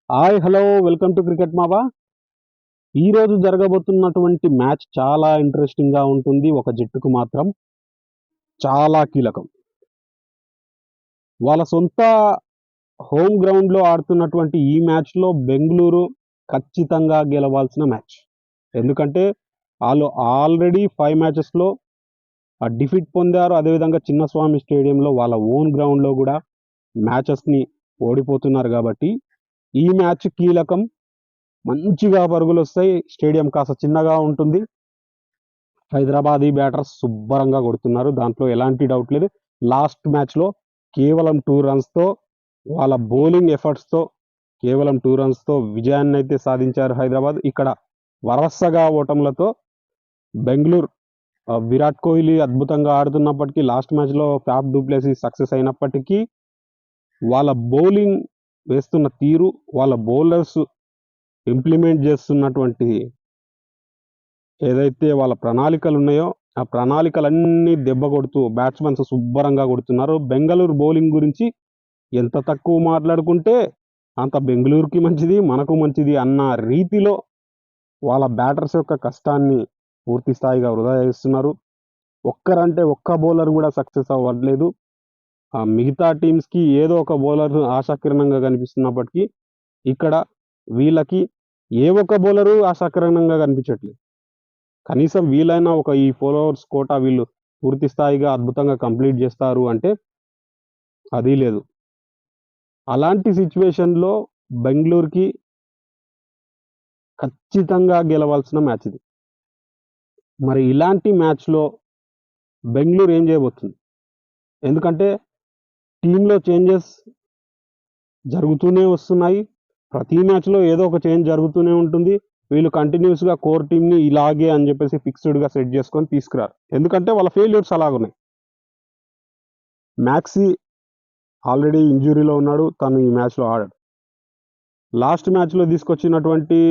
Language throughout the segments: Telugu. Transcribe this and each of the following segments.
Hi hello welcome to cricket మావా. ఈ రోజు జరగబోతున్నటువంటి మ్యాచ్ చాలా ఇంట్రెస్టింగ్ గా ఉంటుంది. ఒక జట్టుకు మాత్రం చాలా కీలకం. వాళ్ళ సొంత హోమ్ గ్రౌండ్ లో ఆడుతున్నటువంటి ఈ మ్యాచ్ లో బెంగళూరు ఖచ్చితంగా గెలవాల్సిన మ్యాచ్. ఎందుకంటే వాళ్ళు ఆల్రెడీ 5 మ్యాచెస్ లో డిఫీట్ పొందారు. అదేవిధంగా చిన్నస్వామి స్టేడియంలో వాళ్ళ ఓన్ గ్రౌండ్ లో కూడా మ్యాచెస్ ని ఓడిపోతున్నారు కాబట్టి ఈ మ్యాచ్ కీలకం. మంచిగా పరుగులు వస్తాయి. స్టేడియం కాస్త చిన్నగా ఉంటుంది. హైదరాబాదీ బ్యాటర్స్ శుభ్రంగా కొడుతున్నారు. దాంట్లో ఎలాంటి డౌట్ లేదు. లాస్ట్ మ్యాచ్లో కేవలం 2 రన్స్తో వాళ్ళ బౌలింగ్ ఎఫర్ట్స్తో కేవలం 2 రన్స్తో విజయాన్ని అయితే సాధించారు హైదరాబాద్. ఇక్కడ వరసగా ఓటములతో బెంగళూరు విరాట్ కోహ్లీ అద్భుతంగా ఆడుతున్నప్పటికీ లాస్ట్ మ్యాచ్లో ఫ్యాఫ్ డు ప్లెసిస్ సక్సెస్ అయినప్పటికీ వాళ్ళ బౌలింగ్ వేస్తున్న తీరు, వాళ్ళ బౌలర్స్ ఇంప్లిమెంట్ చేస్తున్నటువంటి ఏదైతే వాళ్ళ ప్రణాళికలు ఉన్నాయో ఆ ప్రణాళికలన్నీ దెబ్బ కొడుతూ బ్యాట్స్మెన్స్ శుభ్రంగా కొడుతున్నారు. బెంగళూరు బౌలింగ్ గురించి ఎంత తక్కువ మాట్లాడుకుంటే అంత బెంగళూరుకి మంచిది, మనకు మంచిది అన్న రీతిలో వాళ్ళ బ్యాటర్స్ యొక్క కష్టాన్ని పూర్తి స్థాయిగా వృధా చేస్తున్నారు. ఒక్కరంటే ఒక్క బౌలర్ కూడా సక్సెస్ అవ్వట్లేదు. మిగతా టీమ్స్కి ఏదో ఒక బౌలర్ ఆశాకిరణంగా కనిపిస్తున్నప్పటికీ ఇక్కడ వీళ్ళకి ఏ ఒక్క బౌలరు ఆశాకిరణంగా కనిపించట్లేదు. కనీసం వీలైనా ఒక ఈ 4 ఓవర్స్ కోటా వీళ్ళు పూర్తి స్థాయిగా అద్భుతంగా కంప్లీట్ చేస్తారు అంటే అది లేదు. అలాంటి సిచ్యువేషన్లో బెంగళూరుకి ఖచ్చితంగా గెలవాల్సిన మ్యాచ్ ఇది. మరి ఇలాంటి మ్యాచ్లో బెంగళూరు ఏం చేయబోతుంది? ఎందుకంటే టీంలో చేంజెస్ జరుగుతూనే వస్తున్నాయి. ప్రతి మ్యాచ్లో ఏదో ఒక చేంజ్ జరుగుతూనే ఉంటుంది. వీళ్ళు కంటిన్యూస్గా కోర్ టీమ్ని ఇలాగే అని చెప్పేసి ఫిక్స్డ్గా సెట్ చేసుకొని తీసుకురారు. ఎందుకంటే వాళ్ళ ఫెయిల్యూర్స్ అలాగున్నాయి. మ్యాక్సీ ఆల్రెడీ ఇంజురీలో ఉన్నాడు. తను ఈ మ్యాచ్లో ఆడాడు. లాస్ట్ మ్యాచ్లో తీసుకొచ్చినటువంటి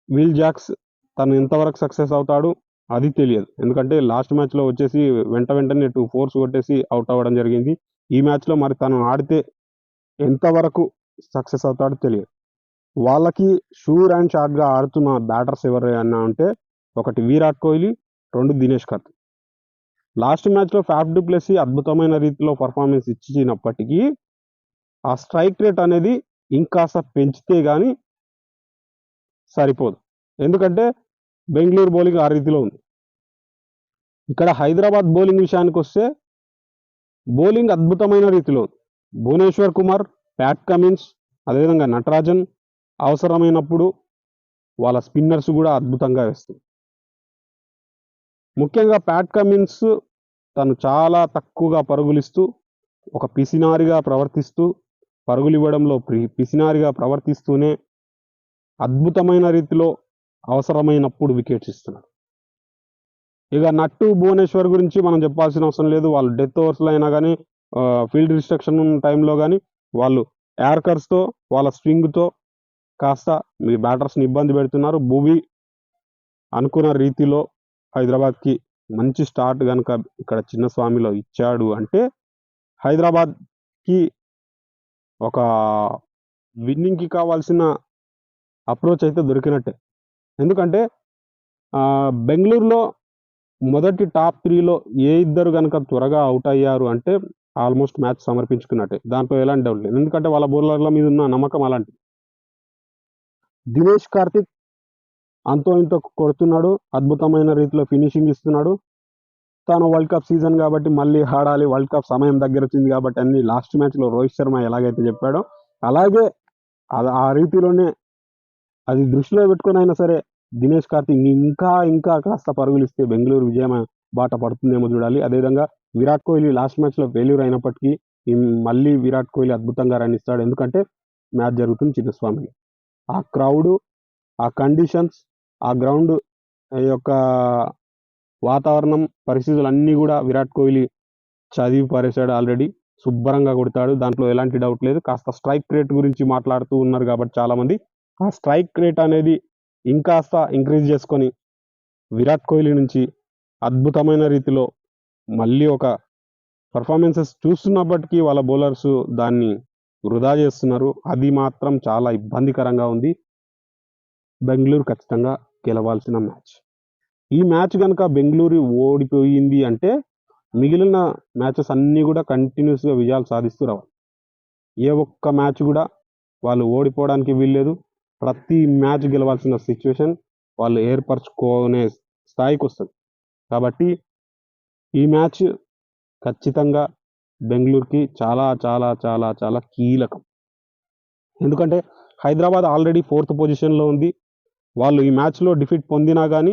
విల్ జాక్స్ తను ఎంతవరకు సక్సెస్ అవుతాడు అది తెలియదు. ఎందుకంటే లాస్ట్ మ్యాచ్లో వచ్చేసి వెంటనే 2 4s కొట్టేసి అవుట్ అవ్వడం జరిగింది. ఈ మ్యాచ్లో మరి తను ఆడితే ఎంతవరకు సక్సెస్ అవుతాడో తెలియదు. వాళ్ళకి షూర్ అండ్ షార్ట్గా ఆడుతున్న బ్యాటర్స్ ఎవరైనా అంటే ఒకటి విరాట్ కోహ్లీ, 2 దినేష్ కార్తిక్. లాస్ట్ మ్యాచ్లో ఫ్యాఫ్ డు ప్లెసిస్ అద్భుతమైన రీతిలో పర్ఫార్మెన్స్ ఇచ్చినప్పటికీ ఆ స్ట్రైక్ రేట్ అనేది ఇంకాస్త పెంచితే కానీ సరిపోదు. ఎందుకంటే బెంగళూరు బౌలింగ్ ఆ రీతిలో ఉంది. ఇక్కడ హైదరాబాద్ బౌలింగ్ విషయానికి వస్తే బౌలింగ్ అద్భుతమైన రీతిలో ఉంది. భువనేశ్వర్ కుమార్, ప్యాట్ కమిన్స్, అదేవిధంగా నటరాజన్ అవసరమైనప్పుడు వాళ్ళ స్పిన్నర్స్ కూడా అద్భుతంగా వేస్తుంది. ముఖ్యంగా ప్యాట్ కమిన్స్ తను చాలా తక్కువగా పరుగులిస్తూ ఒక పిసినారిగా ప్రవర్తిస్తూ పరుగులు ఇవ్వడంలో పిసినారిగా ప్రవర్తిస్తూనే అద్భుతమైన రీతిలో అవసరమైనప్పుడు వికెట్స్ ఇస్తున్నారు. ఇక నట్టు భువనేశ్వర్ గురించి మనం చెప్పాల్సిన అవసరం లేదు. వాళ్ళు డెత్ ఓవర్స్లో అయినా కానీ ఫీల్డ్ రిస్ట్రిక్షన్ టైంలో కానీ వాళ్ళు యార్కర్స్తో వాళ్ళ స్వింగ్తో కాస్త మీ బ్యాటర్స్ని ఇబ్బంది పెడుతున్నారు. భూవీ అనుకున్న రీతిలో హైదరాబాద్కి మంచి స్టార్ట్ కనుక ఇక్కడ చిన్నస్వామిలో ఇచ్చాడు అంటే హైదరాబాద్కి ఒక విన్నింగ్కి కావాల్సిన అప్రోచ్ అయితే దొరికినట్టే. ఎందుకంటే బెంగళూరులో మొదటి టాప్ 3లో ఏ ఇద్దరు కనుక త్వరగా అవుట్ అయ్యారు అంటే ఆల్మోస్ట్ మ్యాచ్ సమర్పించుకున్నట్టే. దాంట్లో ఎలాంటి డౌట్ లేదు. ఎందుకంటే వాళ్ళ బౌలర్ల మీద ఉన్న నమ్మకం అలాంటి. దినేష్ కార్తిక్ అంతో ఇంతో కొడుతున్నాడు. అద్భుతమైన రీతిలో ఫినిషింగ్ ఇస్తున్నాడు. తాను వరల్డ్ కప్ సీజన్ కాబట్టి మళ్ళీ ఆడాలి, వరల్డ్ కప్ సమయం దగ్గర వచ్చింది కాబట్టి అన్ని లాస్ట్ మ్యాచ్లో రోహిత్ శర్మ ఎలాగైతే చెప్పాడో అలాగే ఆ రీతిలోనే అది దృష్టిలో పెట్టుకొని అయినా సరే దినేష్ కార్తిక్ ఇంకా కాస్త పరుగులు ఇస్తే బెంగళూరు విజయం బాట పడుతుందేమో చూడాలి. అదేవిధంగా విరాట్ కోహ్లీ లాస్ట్ మ్యాచ్లో ఫెయిల్యూర్ అయినప్పటికీ మళ్ళీ విరాట్ కోహ్లీ అద్భుతంగా రన్ ఇస్తాడు. ఎందుకంటే మ్యాచ్ జరుగుతుంది చిన్నస్వామి. ఆ క్రౌడు, ఆ కండిషన్స్, ఆ గ్రౌండ్ యొక్క వాతావరణం పరిస్థితులు అన్నీ కూడా విరాట్ కోహ్లీ చదివి పారేశాడు. ఆల్రెడీ శుభ్రంగా కొడతాడు. దాంట్లో ఎలాంటి డౌట్ లేదు. కాస్త స్ట్రైక్ రేట్ గురించి మాట్లాడుతూ ఉన్నారు కాబట్టి చాలామంది ఆ స్ట్రైక్ రేట్ అనేది ఇంకాస్త ఇంక్రీజ్ చేసుకొని విరాట్ కోహ్లీ నుంచి అద్భుతమైన రీతిలో మళ్ళీ ఒక పర్ఫార్మెన్సెస్ చూస్తున్నప్పటికీ వాళ్ళ బౌలర్స్ దాన్ని వృధా చేస్తున్నారు. అది మాత్రం చాలా ఇబ్బందికరంగా ఉంది. బెంగళూరు ఖచ్చితంగా గెలవాల్సిన మ్యాచ్. ఈ మ్యాచ్ కనుక బెంగళూరు ఓడిపోయింది అంటే మిగిలిన మ్యాచెస్ అన్నీ కూడా కంటిన్యూస్గా విజయాలు సాధిస్తూ రావాలి. ఏ ఒక్క మ్యాచ్ కూడా వాళ్ళు ఓడిపోవడానికి వీల్లేదు. ప్రతి మ్యాచ్ గెలవాల్సిన సిచ్యువేషన్ వాళ్ళు ఏర్పరచుకునే స్థాయికి వస్తుంది. కాబట్టి ఈ మ్యాచ్ ఖచ్చితంగా బెంగళూరుకి చాలా చాలా చాలా చాలా కీలకం. ఎందుకంటే హైదరాబాద్ ఆల్రెడీ 4th పొజిషన్లో ఉంది. వాళ్ళు ఈ మ్యాచ్లో డిఫీట్ పొందినా కానీ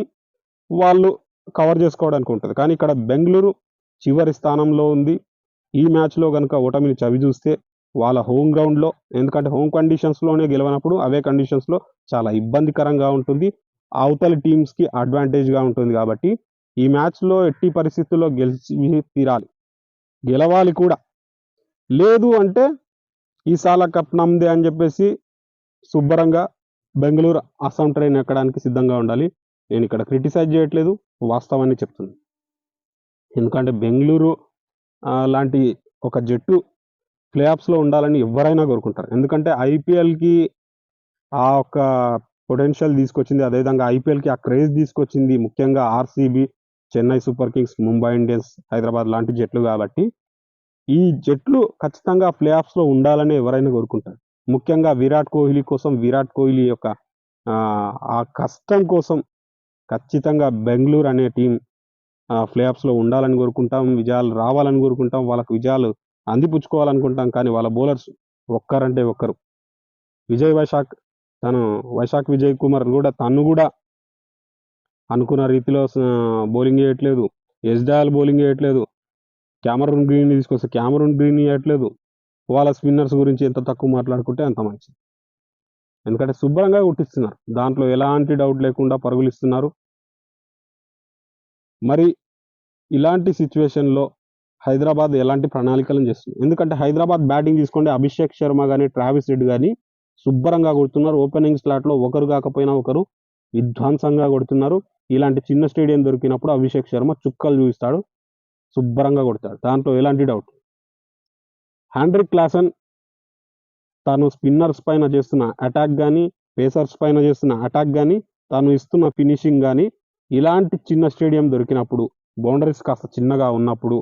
వాళ్ళు కవర్ చేసుకోవడానికి ఉంటుంది. కానీ ఇక్కడ బెంగళూరు చివరి స్థానంలో ఉంది. ఈ మ్యాచ్లో కనుక ఓటమిని చవి చూస్తే వాళ్ళ హోమ్ గ్రౌండ్లో, ఎందుకంటే హోమ్ కండిషన్స్లోనే గెలవనప్పుడు అవే కండిషన్స్లో చాలా ఇబ్బందికరంగా ఉంటుంది. అవతలి టీమ్స్కి అడ్వాంటేజ్గా ఉంటుంది. కాబట్టి ఈ మ్యాచ్లో ఎట్టి పరిస్థితుల్లో గెలిచి తీరాలి, గెలవాలి కూడా. లేదు అంటే ఈసాల కప్ నమ్దే అని చెప్పేసి శుభ్రంగా బెంగళూరు అస్సాం ట్రైన్ ఎక్కడానికి సిద్ధంగా ఉండాలి. నేను ఇక్కడ క్రిటిసైజ్ చేయట్లేదు, వాస్తవాన్ని చెప్తున్నాను. ఎందుకంటే బెంగళూరు లాంటి ఒక జట్టు ప్లే ఆఫ్స్లో ఉండాలని ఎవరైనా కోరుకుంటారు. ఎందుకంటే ఐపీఎల్కి ఆ ఒక పొటెన్షియల్ తీసుకొచ్చింది, అదేవిధంగా ఐపీఎల్కి ఆ క్రేజ్ తీసుకొచ్చింది ముఖ్యంగా RCB, Chennai super Kings, Mumbai Indians, Hyderabad లాంటి జట్లు. కాబట్టి ఈ జట్లు ఖచ్చితంగా ప్లే ఆఫ్స్లో ఉండాలని ఎవరైనా కోరుకుంటారు. ముఖ్యంగా విరాట్ కోహ్లీ కోసం, విరాట్ కోహ్లీ యొక్క ఆ కష్టం కోసం ఖచ్చితంగా బెంగళూరు అనే టీం ప్లే ఆఫ్స్లో ఉండాలని కోరుకుంటాం, విజయాలు రావాలని కోరుకుంటాం, వాళ్ళకు విజయాలు అందిపుచ్చుకోవాలనుకుంటాం. కానీ వాళ్ళ బౌలర్స్ ఒక్కరంటే ఒక్కరు. వైశాఖ్ విజయ్ కుమార్ కూడా తను కూడా అనుకున్న రీతిలో బౌలింగ్ చేయట్లేదు. యజ్డాల్ బౌలింగ్ చేయట్లేదు. క్యామరూన్ గ్రీన్ తీసుకొస్తే క్యామరూన్ గ్రీన్ చేయట్లేదు. వాళ్ళ స్పిన్నర్స్ గురించి ఎంత తక్కువ మాట్లాడుకుంటే అంత మంచిది. ఎందుకంటే శుభ్రంగా కొట్టిస్తున్నారు, దాంట్లో ఎలాంటి డౌట్ లేకుండా పరుగులు ఇస్తున్నారు. మరి ఇలాంటి సిచ్యువేషన్లో హైదరాబాద్ ఎలాంటి ప్రణాళికలను చేస్తుంది? ఎందుకంటే హైదరాబాద్ బ్యాటింగ్ తీసుకోండి, అభిషేక్ శర్మ కానీ, ట్రావిస్ రెడ్డి కానీ శుభ్రంగా కొడుతున్నారు. ఓపెనింగ్ స్లాట్లో ఒకరు కాకపోయినా ఒకరు విధ్వంసంగా కొడుతున్నారు. ఇలాంటి చిన్న స్టేడియం దొరికినప్పుడు అభిషేక్ శర్మ చుక్కలు చూపిస్తాడు, శుభ్రంగా కొడతాడు, దాంట్లో ఎలాంటి డౌట్. హెన్రిక్ క్లాసన్ తాను స్పిన్నర్స్ పైన చేస్తున్న అటాక్ కానీ, పేసర్స్ పైన చేస్తున్న అటాక్ కానీ, తాను ఇస్తున్న ఫినిషింగ్ కానీ ఇలాంటి చిన్న స్టేడియం దొరికినప్పుడు, బౌండరీస్ కాస్త చిన్నగా ఉన్నప్పుడు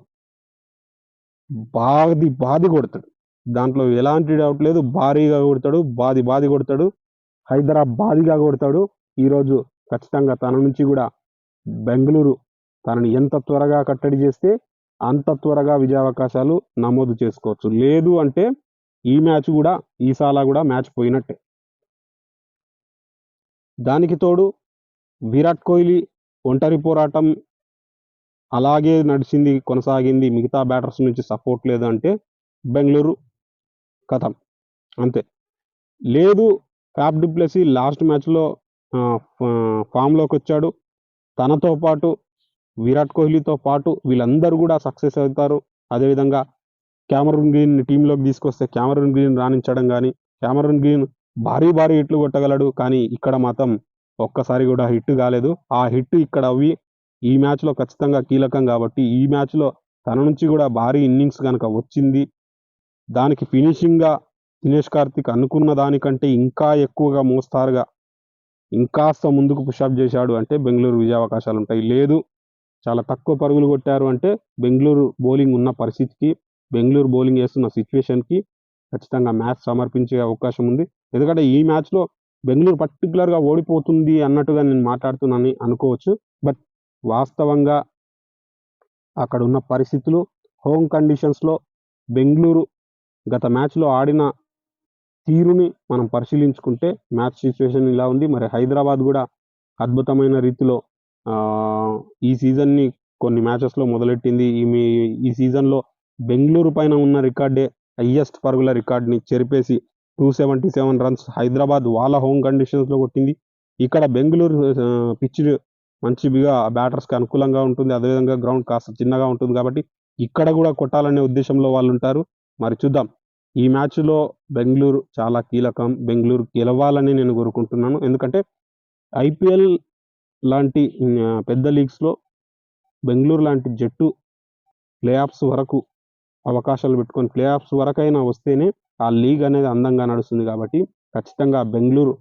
బాది కొడతాడు, దాంట్లో ఎలాంటి డౌట్ లేదు. భారీగా కొడతాడు, బాది కొడతాడు, హైదరాబాద్గా కొడతాడు. ఈరోజు ఖచ్చితంగా తన నుంచి కూడా బెంగళూరు తనని ఎంత త్వరగా కట్టడి చేస్తే అంత త్వరగా విజయావకాశాలు నమోదు చేసుకోవచ్చు. లేదు అంటే ఈ మ్యాచ్ కూడా, ఈసాల కూడా మ్యాచ్ పోయినట్టే. దానికి తోడు విరాట్ కోహ్లీ ఒంటరి పోరాటం అలాగే నడిచింది, కొనసాగింది. మిగతా బ్యాటర్స్ నుంచి సపోర్ట్ లేదు అంటే బెంగళూరు కథం అంతే. లేదు, ఫ్యాఫ్ డు ప్లెసీ లాస్ట్ మ్యాచ్లో ఫామ్లోకి వచ్చాడు. తనతో పాటు విరాట్ కోహ్లీతో పాటు వీళ్ళందరూ కూడా సక్సెస్ అవుతారు. అదేవిధంగా క్యామరూన్ గ్రీన్ టీంలోకి తీసుకొస్తే క్యామరూన్ గ్రీన్ రాణించడం కానీ, క్యామరూన్ గ్రీన్ భారీ హిట్లు కొట్టగలడు. కానీ ఇక్కడ మాత్రం ఒక్కసారి కూడా హిట్ కాలేదు. ఆ హిట్ ఇక్కడ అవి ఈ మ్యాచ్లో ఖచ్చితంగా కీలకం. కాబట్టి ఈ మ్యాచ్లో తన నుంచి కూడా భారీ ఇన్నింగ్స్ కనుక వచ్చింది, దానికి ఫినిషింగ్గా దినేష్ కార్తిక్ అనుకున్న దానికంటే ఇంకా ఎక్కువగా మోస్తారుగా ఇంకాస్త ముందుకు పుషప్ చేశాడు అంటే బెంగళూరు విజయావకాశాలు ఉంటాయి. లేదు, చాలా తక్కువ పరుగులు కొట్టారు అంటే బెంగళూరు బౌలింగ్ ఉన్న పరిస్థితికి, బెంగళూరు బౌలింగ్ వేస్తున్న సిచ్యువేషన్కి ఖచ్చితంగా మ్యాచ్ సమర్పించే అవకాశం ఉంది. ఎందుకంటే ఈ మ్యాచ్లో బెంగళూరు పర్టికులర్గా ఓడిపోతుంది అన్నట్టుగా నేను మాట్లాడుతున్నానని అనుకోవచ్చు. బట్ వాస్తవంగా అక్కడ ఉన్న పరిస్థితులు, హోమ్ కండిషన్స్లో బెంగళూరు గత మ్యాచ్లో ఆడిన తీరుని మనం పరిశీలించుకుంటే మ్యాచ్ సిచ్యువేషన్ ఇలా ఉంది. మరి హైదరాబాద్ కూడా అద్భుతమైన రీతిలో ఈ సీజన్ని కొన్ని మ్యాచెస్లో మొదలెట్టింది. ఈ సీజన్లో బెంగళూరు పైన ఉన్న రికార్డే హయ్యెస్ట్ పరుగుల రికార్డ్ని చెరిపేసి 277 రన్స్ హైదరాబాద్ వాళ్ళ హోమ్ కండిషన్స్లో కొట్టింది. ఇక్కడ బెంగళూరు పిచ్ మంచిగా బ్యాటర్స్కి అనుకూలంగా ఉంటుంది, అదేవిధంగా గ్రౌండ్ కాస్త చిన్నగా ఉంటుంది. కాబట్టి ఇక్కడ కూడా కొట్టాలనే ఉద్దేశంలో వాళ్ళు ఉంటారు. మరి చూద్దాం, ఈ మ్యాచ్లో బెంగళూరు చాలా కీలకం. బెంగళూరు గెలవాలని నేను కోరుకుంటున్నాను. ఎందుకంటే ఐపీఎల్ లాంటి పెద్ద లీగ్స్లో బెంగళూరు లాంటి జట్టు ప్లే ఆఫ్స్ వరకు అవకాశాలు పెట్టుకొని ప్లే ఆఫ్స్ వరకైనా వస్తేనే ఆ లీగ్ అనేది అందంగా నడుస్తుంది కాబట్టి ఖచ్చితంగా బెంగళూరు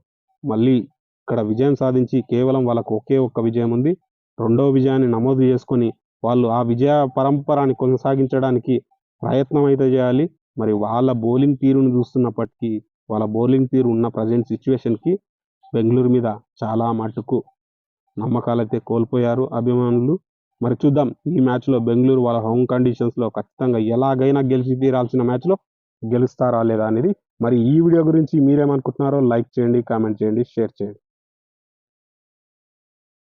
మళ్ళీ ఇక్కడ విజయం సాధించి కేవలం వాళ్ళకు ఒకే ఒక్క విజయం ఉంది. రెండో విజయాన్ని నమోదు చేసుకొని వాళ్ళు ఆ విజయ పరంపరని కొనసాగించడానికి ప్రయత్నం అయితే చేయాలి. మరి వాళ్ళ బౌలింగ్ తీరును చూస్తున్నప్పటికీ వాళ్ళ బౌలింగ్ తీరు ఉన్న ప్రజెంట్ సిచ్యువేషన్కి బెంగళూరు మీద చాలా మటుకు నమ్మకాలైతే కోల్పోయారు అభిమానులు. మరి చూద్దాం ఈ మ్యాచ్లో బెంగళూరు వాళ్ళ హోమ్ కండిషన్స్లో ఖచ్చితంగా ఎలాగైనా గెలిచి తీరాల్సిన మ్యాచ్లో గెలుస్తారా లేదా అనేది. మరి ఈ వీడియో గురించి మీరేమనుకుంటున్నారో లైక్ చేయండి, కామెంట్ చేయండి, షేర్ చేయండి.